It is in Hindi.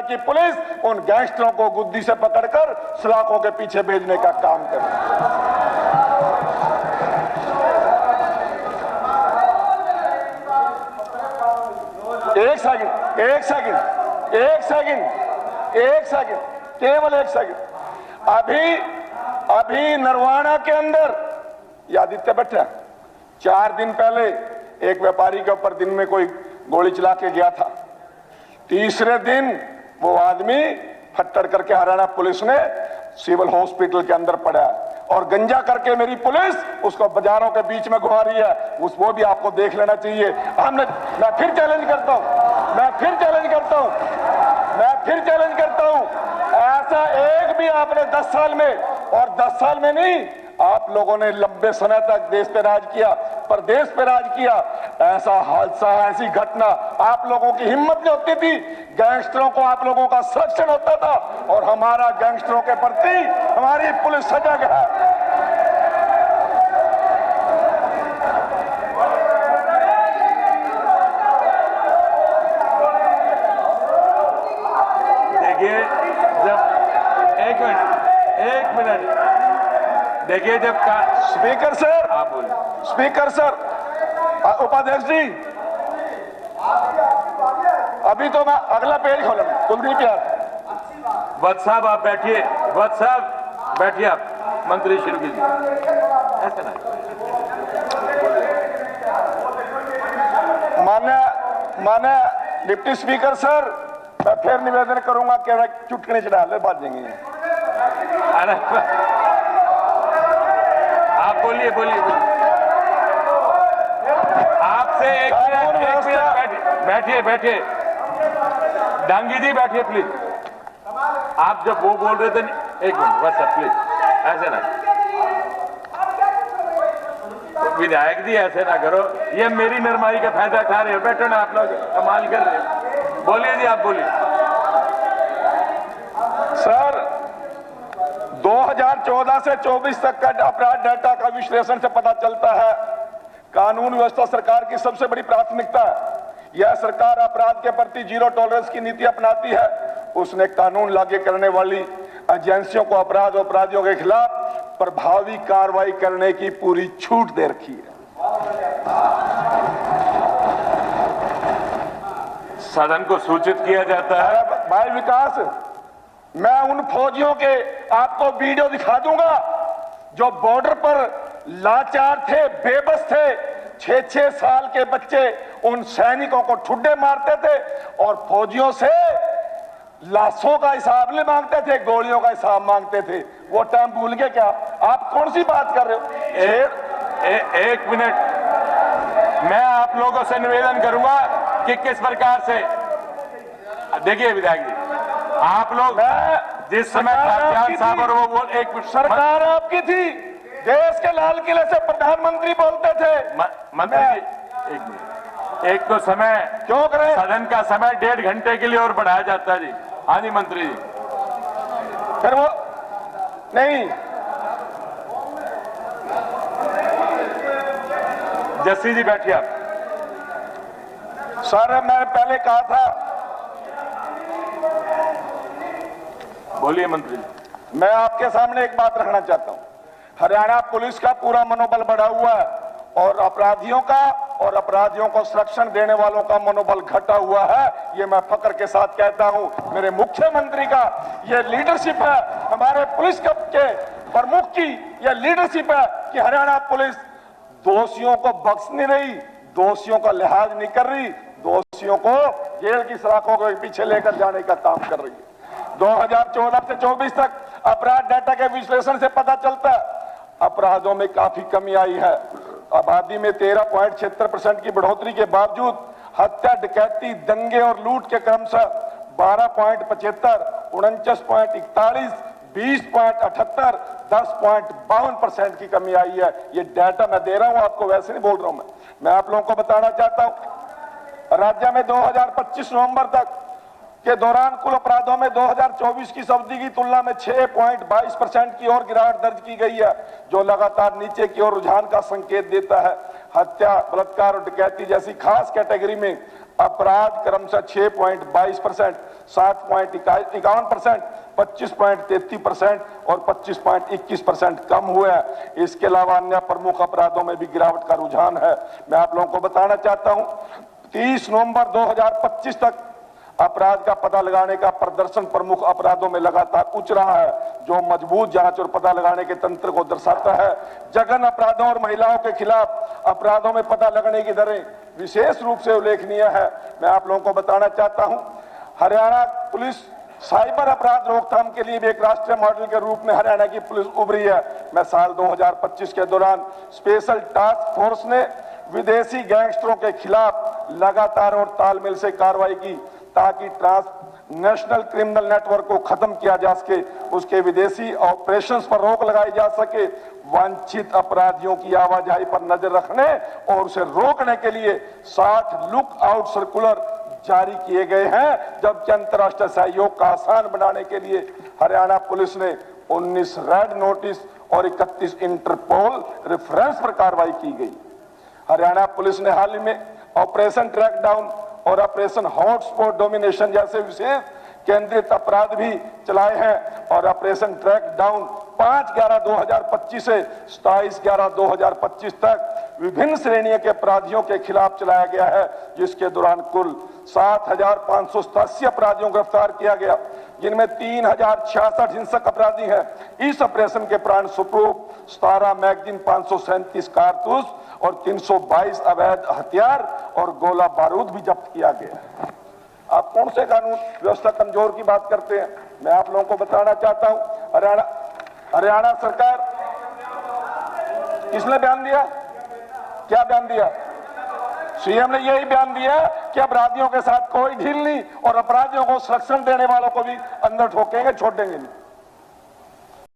की पुलिस उन गैंगस्टरों को गुद्दी से पकड़कर सलाखों के पीछे भेजने का काम करे। एक सेकंड, केवल एक सेकंड। अभी नरवाना के अंदर ये आदित्य बैठा, 4 दिन पहले एक व्यापारी के ऊपर दिन में कोई गोली चला के गया था। तीसरे दिन वो आदमी फट्टर करके हरियाणा पुलिस ने सिविल हॉस्पिटल के अंदर पड़ा और गंजा करके मेरी पुलिस उसको बाजारों के बीच में घुमा रही है। वो भी आपको देख लेना चाहिए। मैं फिर चैलेंज करता हूं, ऐसा एक भी आपने 10 साल में, और 10 साल में नहीं, आप लोगों ने लंबे समय तक देश पे राज किया, प्रदेश पे राज किया, ऐसा हादसा, ऐसी घटना आप लोगों की हिम्मत नहीं होती थी। गैंगस्टरों को आप लोगों का संरक्षण होता था और हमारा गैंगस्टरों के प्रति हमारी पुलिस सजग है। देखिए जब स्पीकर सर, आप बोलिए। स्पीकर सर, उपाध्यक्ष जी, अभी तो मैं अगला पेज खोलूं। कुलदीप यादव, वत्स साहब आप बैठिए, वत्स साहब बैठिए, आप मंत्री शुरू कीजिए। ऐसा ना मान्य डिप्टी स्पीकर सर, मैं फिर निवेदन करूंगा कि चुटकने चढ़ा ले बाजेंगे। आप बोलिए। आपसे एक मिनट बैठिए। डांगी जी बैठिए प्लीज। आप जब वो बोल रहे थे, एक मिनट बस प्लीज, ऐसे ना विधायक जी, ऐसे ना करो। ये मेरी नरमाई का फायदा उठा रहे हो। बैठो ना, आप लोग कमाल कर रहे हो। बोलिए जी, आप बोलिए। सर, 2014 से 24 तक का अपराध डाटा का विश्लेषण से पता चलता है कानून व्यवस्था सरकार की सबसे बड़ी प्राथमिकता है। यह सरकार अपराध के प्रति जीरो टॉलरेंस की नीति अपनाती है। उसने कानून लागू करने वाली एजेंसियों को अपराध और अपराधियों के खिलाफ प्रभावी कार्रवाई करने की पूरी छूट दे रखी है। सदन को सूचित किया जाता है। भाई विकास, मैं उन फौजियों के आपको वीडियो दिखा दूंगा जो बॉर्डर पर लाचार थे, बेबस थे। 6-6 साल के बच्चे उन सैनिकों को ठुड्डे मारते थे और फौजियों से लाशों का हिसाब नहीं मांगते थे, गोलियों का हिसाब मांगते थे। वो टाइम भूल गए क्या? आप कौन सी बात कर रहे हो? एक मिनट, मैं आप लोगों से निवेदन करूंगा कि किस प्रकार से, देखिए विधायक जी, आप लोग जिस समय साहब और वो एक सरकार आपकी थी, देश के लाल किले से प्रधानमंत्री बोलते थे। मंत्री जी, एक मिनट, एक तो समय क्यों करें? सदन का समय 1.5 घंटे के लिए और बढ़ाया जाता है जी। हाँ जी मंत्री जी, फिर वो नहीं, जस्सी जी बैठिए आप। सर, मैंने पहले कहा था, बोलिए मंत्री जी। मैं आपके सामने एक बात रखना चाहता हूं। हरियाणा पुलिस का पूरा मनोबल बढ़ा हुआ है और अपराधियों का और अपराधियों को संरक्षण देने वालों का मनोबल घटा हुआ है। ये मैं फक्र के साथ कहता हूं। मेरे मुख्यमंत्री का ये लीडरशिप है, हमारे पुलिस के प्रमुख की ये लीडरशिप है कि हरियाणा पुलिस दोषियों को बख्श नहीं रही, दोषियों का लिहाज नहीं कर रही, दोषियों को जेल की सलाखों के पीछे लेकर जाने का काम कर रही है। 2014 से 24 तक अपराध डाटा के विश्लेषण से पता चलता है अपराधों में काफी कमी आई है। आबादी में 13.76% की बढ़ोतरी के बावजूद हत्या, डकैती, दंगे और लूट के क्रमशः 12.75, 49.41, 20.78, 10.52% की कमी आई है। ये डाटा मैं दे रहा हूं आपको, वैसे नहीं बोल रहा हूं। मैं आप लोगों को बताना चाहता हूं, राज्य में 2025 नवंबर तक के दौरान कुल अपराधों में 2024 की अवधि की तुलना में 6.22% की ओर गिरावट दर्ज की गई है, जो लगातार नीचे की ओर रुझान का संकेत देता है। हत्या, बलात्कार और डकैती जैसी खास कैटेगरी में अपराध क्रमशः 6.22%, 7.51%, 25.33% और 25.21% कम हुए हैं। इसके अलावा अन्य प्रमुख अपराधों में भी गिरावट का रुझान है। मैं आप लोगों को बताना चाहता हूं, 30 नवंबर 2025 तक अपराध का पता लगाने का प्रदर्शन प्रमुख अपराधों में लगातार उच्च रहा है, जो मजबूत जांच और पता लगाने के तंत्र को दर्शाता है। जघन्य अपराधों और महिलाओं के खिलाफ अपराधों में पता लगाने की दरें विशेष रूप से उल्लेखनीय है। मैं आप लोगों को बताना चाहता हूं, हरियाणा पुलिस साइबर अपराध रोकथाम के लिए भी एक राष्ट्रीय मॉडल के रूप में हरियाणा की पुलिस उभरी है। मैं साल 2025 के दौरान स्पेशल टास्क फोर्स ने विदेशी गैंगस्टरों के खिलाफ लगातार और तालमेल से कार्रवाई की, ताकि ट्रांसनेशनल क्रिमिनल नेटवर्क को खत्म किया जा सके, उसके विदेशी ऑपरेशंस पर रोक लगाई जा सके। वांछित अपराधियों की आवाजाही पर नजर रखने और उसे रोकने के लिए 60 लुक आउट सर्कुलर जारी किए गए हैं, जबकि अंतर्राष्ट्रीय सहयोग का आसान बनाने के लिए हरियाणा पुलिस ने 19 रेड नोटिस और 31 इंटरपोल रेफरेंस पर कार्रवाई की गई। हरियाणा पुलिस ने हाल ही में ऑपरेशन ट्रैक डाउन और ऑपरेशन हॉटस्पॉट डोमिनेशन जैसे विशेष केंद्रित अपराध भी चलाए हैं और ऑपरेशन ट्रैक डाउन 5/11/2025 से 27/11/2025 तक विभिन्न श्रेणियों के अपराधियों के खिलाफ चलाया गया है, जिसके दौरान कुल 7,587 अपराधियों को गिरफ्तार किया गया, जिनमें 3,066 हिंसक अपराधी हैं। इस ऑपरेशन के प्राण स्वरूप 17 मैगजीन, 537 कारतूस और 322 अवैध हथियार और गोला बारूद भी जब्त किया गया। आप कौन से कानून व्यवस्था कमजोर की बात करते हैं? मैं आप लोगों को बताना चाहता हूं, हरियाणा सरकार, किसने बयान दिया? क्या बयान दिया? सीएम ने यही बयान दिया कि अपराधियों के साथ कोई ढील नहीं और अपराधियों को संरक्षण देने वालों को भी अंदर ठोकेंगे, छोड़ देंगे नहीं।